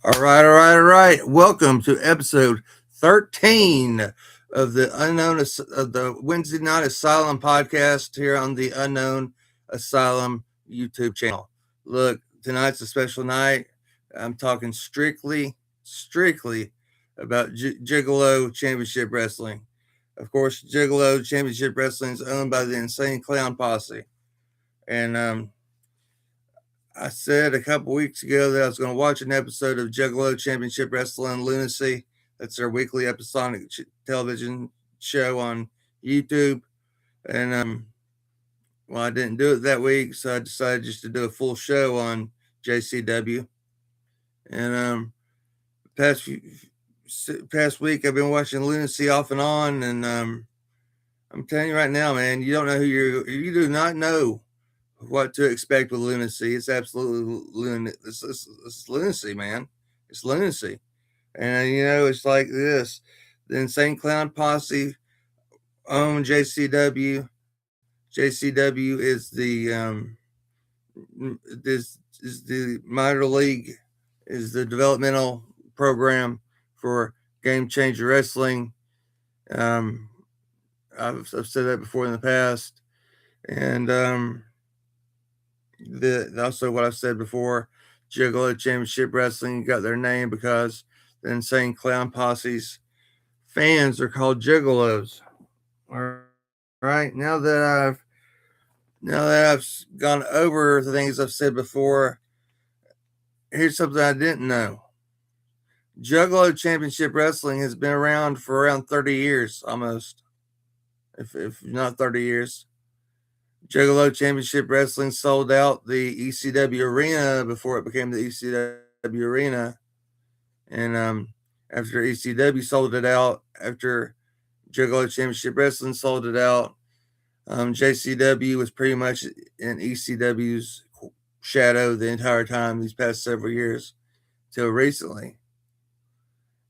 All right. Welcome to episode 13 of the of the Wednesday Night Asylum podcast here on the Unknown Asylum YouTube channel. Look, tonight's a special night. I'm talking strictly about Gigolo Championship Wrestling. Of course, Gigolo Championship Wrestling is owned by the Insane Clown Posse, and I said a couple weeks ago that I was going to watch an episode of Juggalo Championship Wrestling Lunacy. That's their weekly episodic television show on YouTube. And well, I didn't do it that week, so I decided just to do a full show on JCW. And past few, past week, I've been watching Lunacy off and on, and I'm telling you right now, man, you don't know you do not know what to expect with Lunacy. It's absolutely it's lunacy, man. It's lunacy. And, it's like this. The Insane Clown Posse own JCW. JCW is the minor league, is the developmental program for Game Changer Wrestling. Um, I've said that before in the past. And also what I've said before, Juggalo Championship Wrestling got their name because the Insane Clown Posse's fans are called Juggalos. All right, now that I've gone over the things I've said before, here's something I didn't know. Juggalo Championship Wrestling has been around for around 30 years, almost, if not 30 years. Juggalo Championship Wrestling sold out the ECW Arena before it became the ECW Arena. And after ECW sold it out, after Juggalo Championship Wrestling sold it out, JCW was pretty much in ECW's shadow the entire time these past several years, till recently.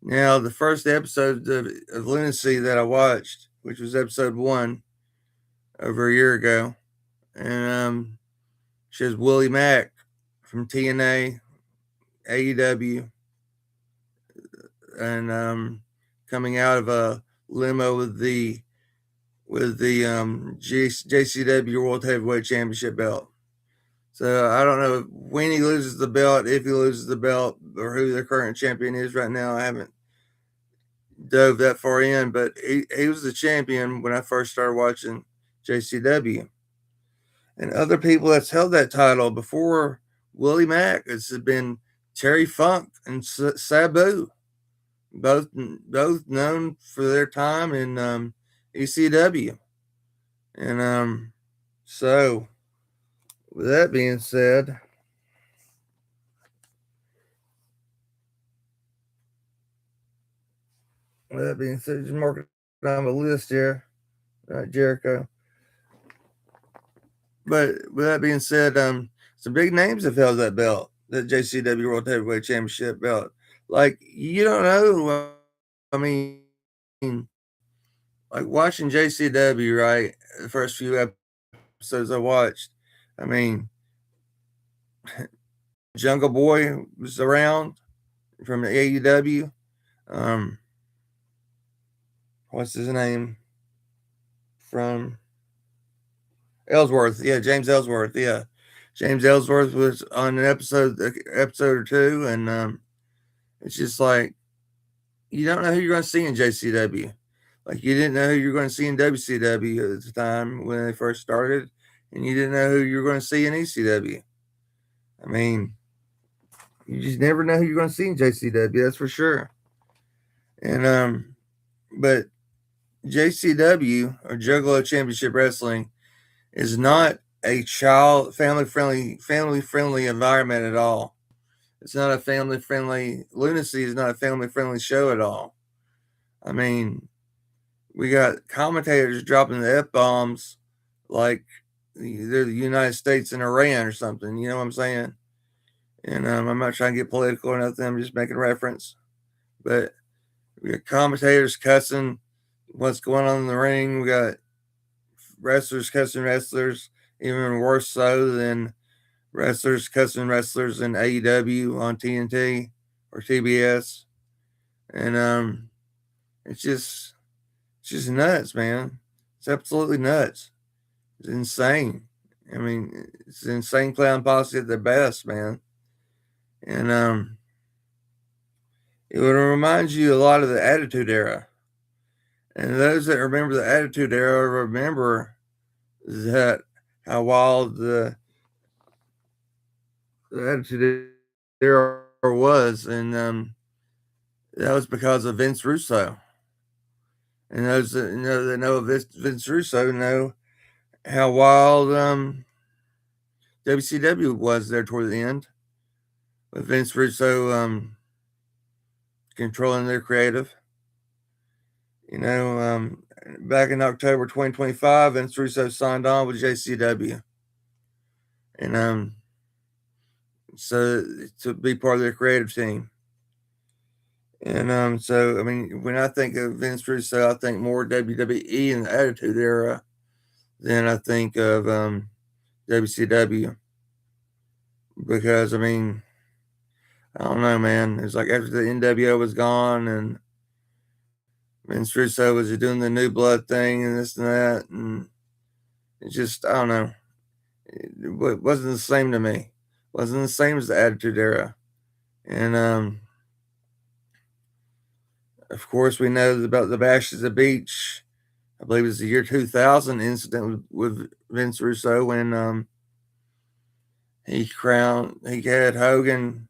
Now, the first episode of Lunacy that I watched, which was episode 1 over a year ago, and shows Willie Mack from TNA, AEW, and coming out of a limo with the JCW World Heavyweight Championship belt. So I don't know when he loses the belt, if he loses the belt, or who the current champion is right now. I haven't dove that far in, but he was the champion when I first started watching JCW. And other people that's held that title before Willie Mack, it's been Terry Funk and Sabu, both known for their time in ECW. And so with that being said, just mark it on the list here, Jericho. But with that being said, some big names have held that belt, the JCW World Heavyweight Championship belt. Like, you don't know. I mean, like watching JCW, right? The first few episodes I watched, I mean, Jungle Boy was around from the AEW. What's his name? From Ellsworth. Yeah, James Ellsworth. Yeah. James Ellsworth was on an episode or two, and it's just like you don't know who you're going to see in JCW. Like you didn't know who you're going to see in WCW at the time when they first started, and you didn't know who you're going to see in ECW. I mean, you just never know who you're going to see in JCW. That's for sure. And but JCW or Juggalo Championship Wrestling is not a family friendly environment at all. It's not a family friendly. Lunacy is not a family friendly show at all. I mean, we got commentators dropping the F bombs like they're the United States and Iran or something. You know what I'm saying? And I'm not trying to get political or nothing. I'm just making reference. But we got commentators cussing what's going on in the ring. We got wrestlers cussing wrestlers, even worse so than wrestlers cussing wrestlers in AEW on TNT or TBS, and it's just nuts, man. It's absolutely nuts. It's insane. I mean, it's an insane clown posse at their best, man. And it would remind you a lot of the Attitude Era. And those that remember the Attitude Era remember that how wild the Attitude Era was, and that was because of Vince Russo. And those that know Vince Russo know how wild WCW was there toward the end, with Vince Russo controlling their creative. Back in October 2025, Vince Russo signed on with JCW, and so to be part of their creative team. And so I mean, when I think of Vince Russo, I think more WWE and the Attitude Era than I think of WCW, because I mean, I don't know, man. It's like after the NWO was gone and Vince Russo was doing the new blood thing and this and that, and it just, I don't know. It wasn't the same to me. It wasn't the same as the Attitude Era. And of course, we know about the Bash at the Beach. I believe it was the year 2000 incident with Vince Russo when he had Hogan,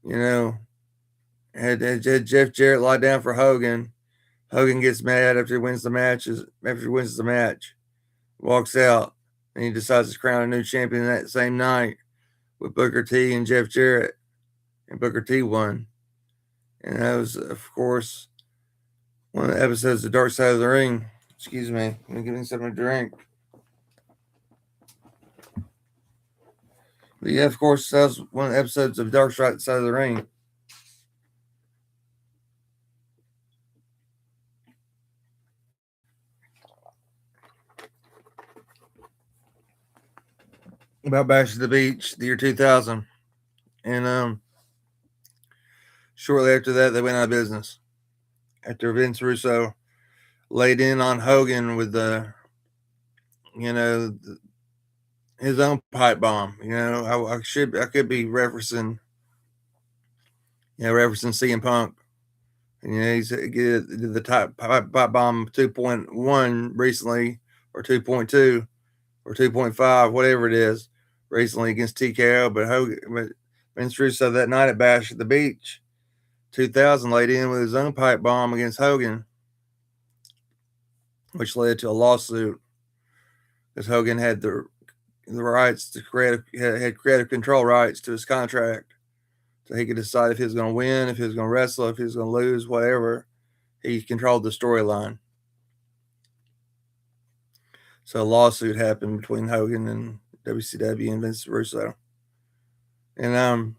you know, had Jeff Jarrett lie down for Hogan. Hogan gets mad after he wins the match, walks out, and he decides to crown a new champion that same night with Booker T and Jeff Jarrett, and Booker T won. And that was, of course, one of the episodes of Dark Side of the Ring. Excuse me, I'm getting something to drink. But yeah, of course, that was one of the episodes of Dark Side of the Ring. About Bash at the Beach, the year 2000. And shortly after that, they went out of business. After Vince Russo laid in on Hogan with his own pipe bomb. I could be referencing CM Punk. And he's did the pipe bomb 2.1 recently, or 2.2, or 2.5, whatever it is, recently against TKO. But Vince Russo that night at Bash at the Beach 2000 laid in with his own pipe bomb against Hogan, which led to a lawsuit because Hogan had the rights to had creative control rights to his contract, so he could decide if he was going to win, if he was going to wrestle, if he was going to lose, whatever. He controlled the storyline. So a lawsuit happened between Hogan and WCW and Vince Russo, and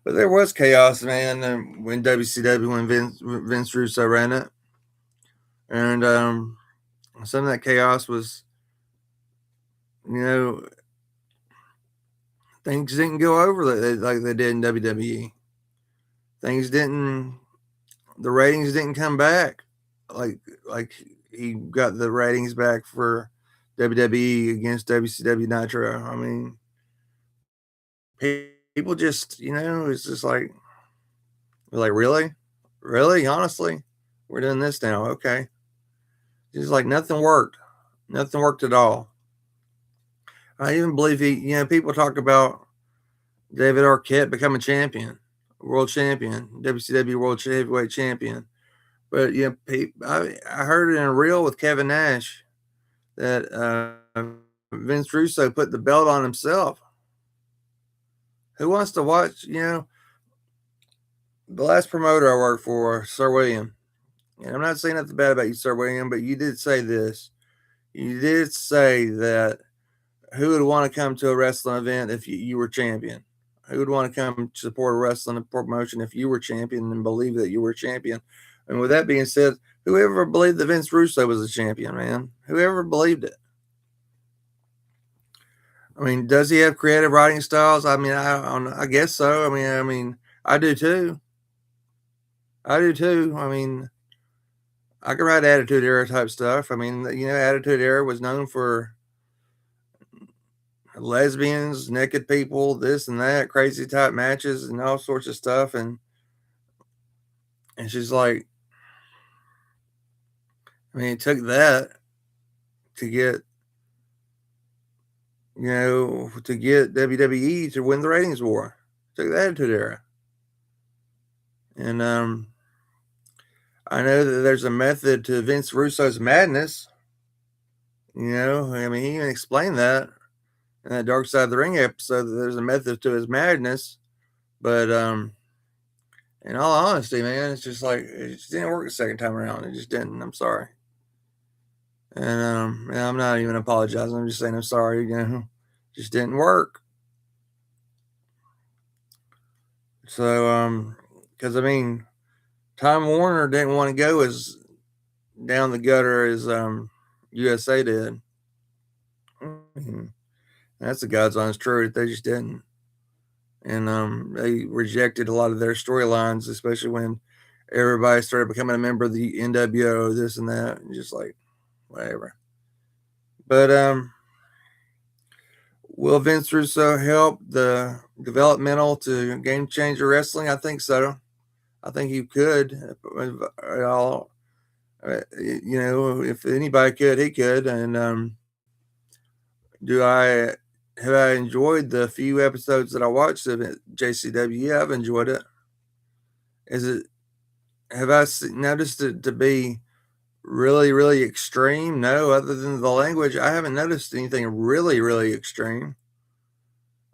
but there was chaos, man, when WCW, when Vince Russo ran it, and some of that chaos was, things didn't go over like they did in WWE. The ratings didn't come back like he got the ratings back for WWE against WCW Nitro. I mean, people just, it's just like, really, honestly, we're doing this now, okay? It's like nothing worked at all. I even believe people talk about David Arquette becoming world champion, WCW World Heavyweight Champion. But I heard it in a reel with Kevin Nash that Vince Russo put the belt on himself. Who wants to watch? The last promoter I worked for, Sir William, and I'm not saying nothing bad about you, Sir William, but you did say this. You did say that who would want to come to a wrestling event if you were champion? Who would want to come support a wrestling promotion if you were champion and believe that you were champion? And with that being said, whoever believed that Vince Russo was a champion, man? Whoever believed it? I mean, does he have creative writing styles? I mean, I don't know. I guess so. I mean, I do too. I do too. I mean, I can write Attitude Era type stuff. I mean, Attitude Era was known for lesbians, naked people, this and that, crazy type matches, and all sorts of stuff. And she's like, I mean, it took that to get WWE to win the ratings war. It took the Attitude Era, and I know that there's a method to Vince Russo's madness. I mean, he even explained that in that Dark Side of the Ring episode that there's a method to his madness. But in all honesty, man, it's just like it just didn't work the second time around. It just didn't. I'm sorry, and I'm not even apologizing. I'm just saying I'm sorry. Just didn't work. So because I mean, Time Warner didn't want to go as down the gutter as USA did. Mhm. That's the God's honest truth. They just didn't, and they rejected a lot of their storylines, especially when everybody started becoming a member of the NWO, this and that, and just like whatever. But will Vince Russo help the developmental to Game Changer Wrestling? I think so. I think he could. At all, if anybody could, he could. And do I have I enjoyed the few episodes that I watched of it, JCW? Yeah, I've enjoyed it. Is it? Have I noticed it to be really, really extreme? No, other than the language, I haven't noticed anything really, really extreme.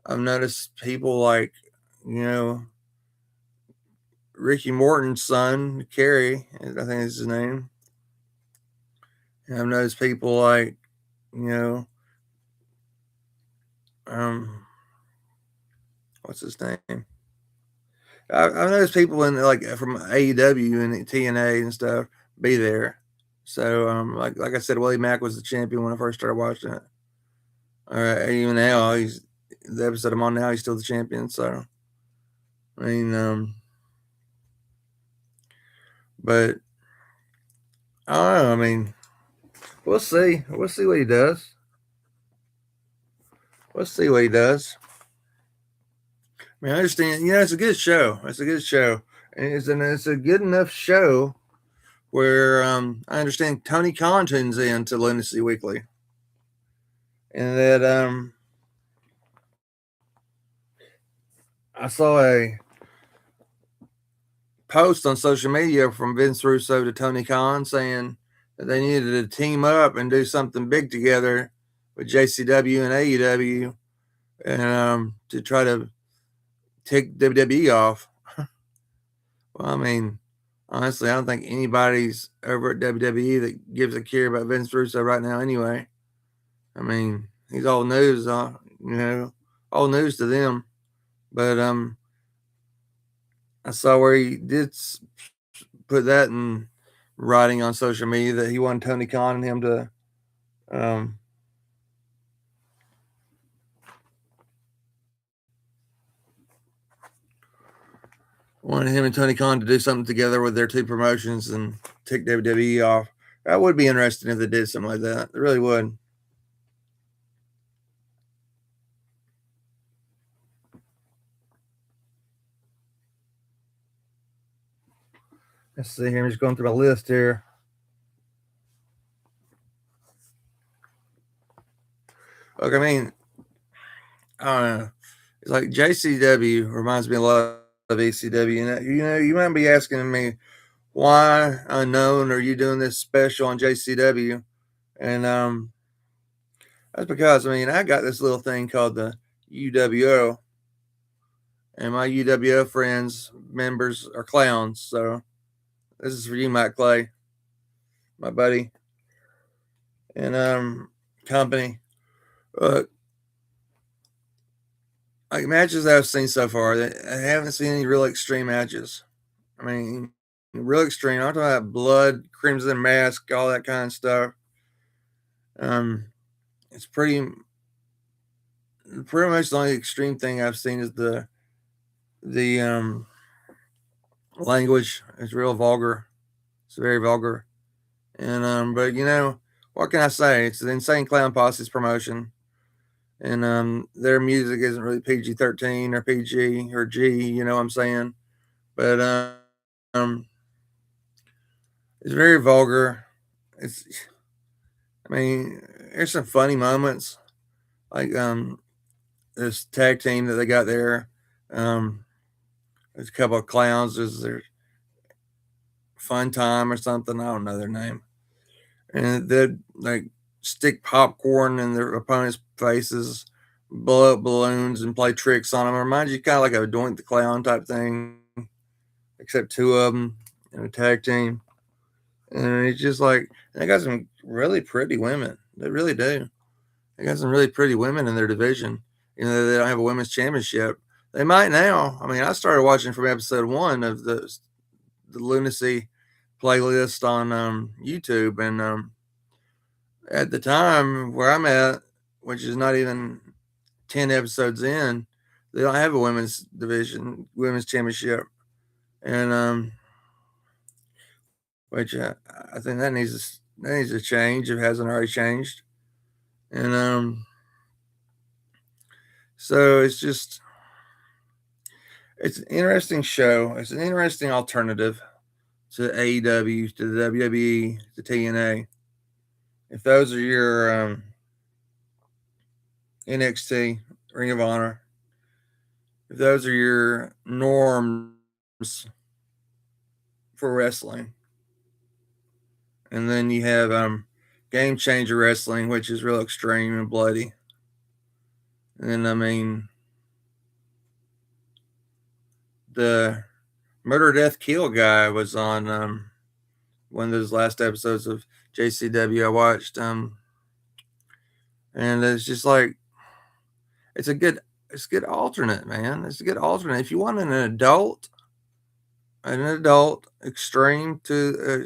I've noticed people like, you know, Ricky Morton's son, Kerry, I think is his name. And I've noticed people like, you know, um, what's his name? I've noticed people in like from AEW and TNA and stuff be there. So like I said, Willie Mack was the champion when I first started watching it. Even now he's the episode I'm on now. He's still the champion. So I mean, but I don't know. I mean, we'll see. We'll see what he does. We'll see what he does. I mean, I understand. It's a good show. It's a good show, and it's a good enough show where I understand Tony Khan tunes in to Lunacy Weekly, and that I saw a post on social media from Vince Russo to Tony Khan saying that they needed to team up and do something big together with JCW and AEW, and to try to take WWE off. Well, I mean, honestly, I don't think anybody's over at WWE that gives a care about Vince Russo right now. Anyway, I mean, he's all news, all news to them. But I saw where he did put that in writing on social media that he wanted Tony Khan and him to um, wanted him and Tony Khan to do something together with their two promotions and take WWE off. That would be interesting if they did something like that. It really would. Let's see here. I'm just going through my list here. Look, I mean, I don't know. It's like JCW reminds me a lot of ECW. And you might be asking me, why unknown are you doing this special on JCW? And that's because I got this little thing called the UWO, and my UWO friends members are clowns. So this is for you, Mike Clay, my buddy, and company. Uh, like matches that I've seen so far, I haven't seen any real extreme matches. I mean, real extreme. I'm talking about blood, crimson mask, all that kind of stuff. Um, it's pretty. pretty much the only extreme thing I've seen is the language is real vulgar. It's very vulgar. And but what can I say? It's the Insane Clown Posse's promotion, and their music isn't really PG-13 or PG or G. You know what I'm saying? But it's very vulgar. It's, I mean, there's some funny moments like this tag team that they got there. Um, there's a couple of clowns. There's their Fun Time or something. I don't know their name. And they'd like stick popcorn in their opponents' faces, blow up balloons, and play tricks on them. It reminds you kind of like a Doink the Clown type thing, except two of them in a tag team. And it's just like they got some really pretty women. They really do. They got some really pretty women in their division. They don't have a women's championship. They might now. I mean, I started watching from episode 1 of the lunacy playlist on YouTube, and at the time where I'm at, which is not even 10 episodes in, they don't have a women's division, women's championship, and which I think that needs to change. If it hasn't already changed, and so it's an interesting show. It's an interesting alternative to AEW, to the WWE, to TNA. If those are your NXT, Ring of Honor, if those are your norms for wrestling, and then you have Game Changer Wrestling, which is real extreme and bloody, and I mean the Murder Death Kill guy was on one of those last episodes of JCW I watched, and it's just like it's a good alternate, man. It's a good alternate if you want an adult extreme to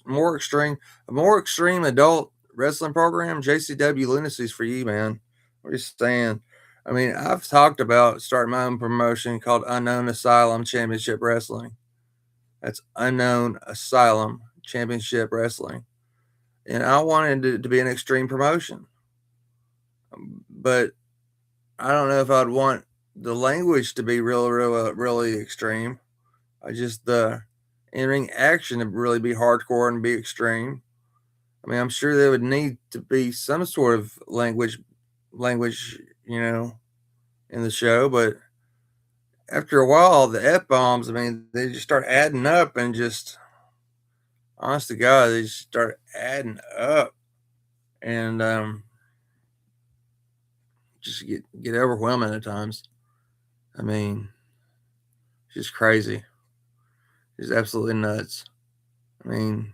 more extreme, a more extreme adult wrestling program. JCW Lunacy's for you, man. I'm just saying. I mean, I've talked about starting my own promotion called Unknown Asylum Championship Wrestling. That's Unknown Asylum Championship Wrestling, and I wanted it to be an extreme promotion, but I don't know if I'd want the language to be really extreme. I just the in-ring action to really be hardcore and be extreme. I mean, I'm sure there would need to be some sort of language, in the show. But after a while, the f bombs, I mean, they just start adding up, and just honest to God, they just start adding up, and just get overwhelming at times. I mean, it's just crazy. It's absolutely nuts. I mean,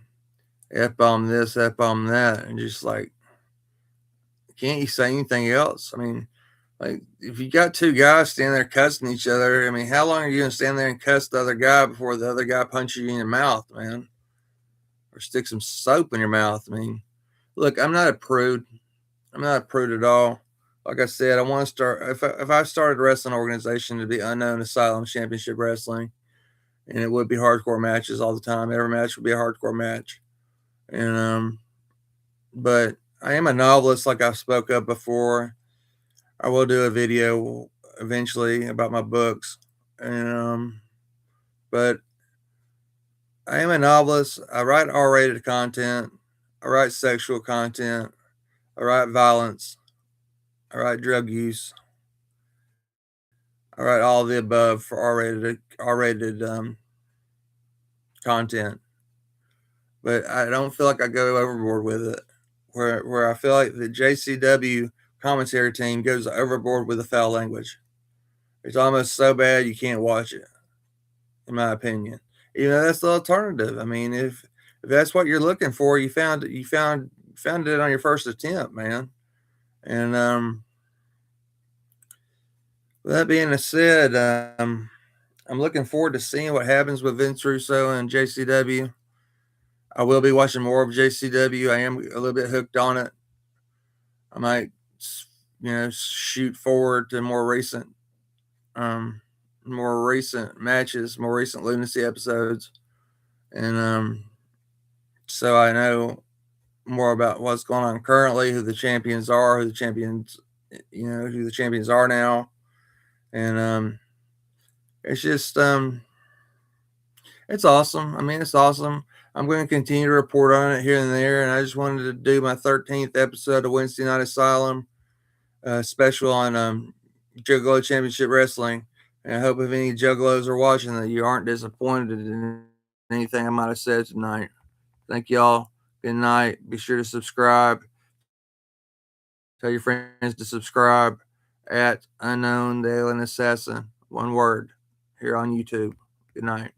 f bomb this, f bomb that, and just like, can't you say anything else? I mean, like if you got two guys standing there cussing each other, I mean, how long are you gonna stand there and cuss the other guy before the other guy punches you in your mouth, man, or stick some soap in your mouth? I mean, look, I'm not a prude. I'm not a prude at all. Like I said, I want to start. If I started a wrestling organization, it'd be Unknown Asylum Championship Wrestling, and it would be hardcore matches all the time. Every match would be a hardcore match, and but I am a novelist, like I've spoke up before. I will do a video eventually about my books, and but I am a novelist. I write R-rated content. I write sexual content. I write violence. I write drug use. I write all of the above for R-rated content. But I don't feel like I go overboard with it. Where I feel like the JCW commentary team goes overboard with the foul language. It's almost so bad you can't watch it, in my opinion. That's the alternative. I mean, if that's what you're looking for, you found it on your first attempt, man. And with that being said, I'm looking forward to seeing what happens with Vince Russo and JCW. I will be watching more of JCW. I am a little bit hooked on it. I might shoot forward to more recent matches, more recent lunacy episodes, and so I know more about what's going on currently, who the champions are, who the champions are now, and it's just it's awesome. I mean, it's awesome. I'm going to continue to report on it here and there, and I just wanted to do my 13th episode of Wednesday Night Asylum special on Juggalo Championship Wrestling. And I hope if any Juggalos are watching that you aren't disappointed in anything I might have said tonight. Thank y'all. Good night. Be sure to subscribe. Tell your friends to subscribe at Unknown the Alien Assassin. One word here on YouTube. Good night.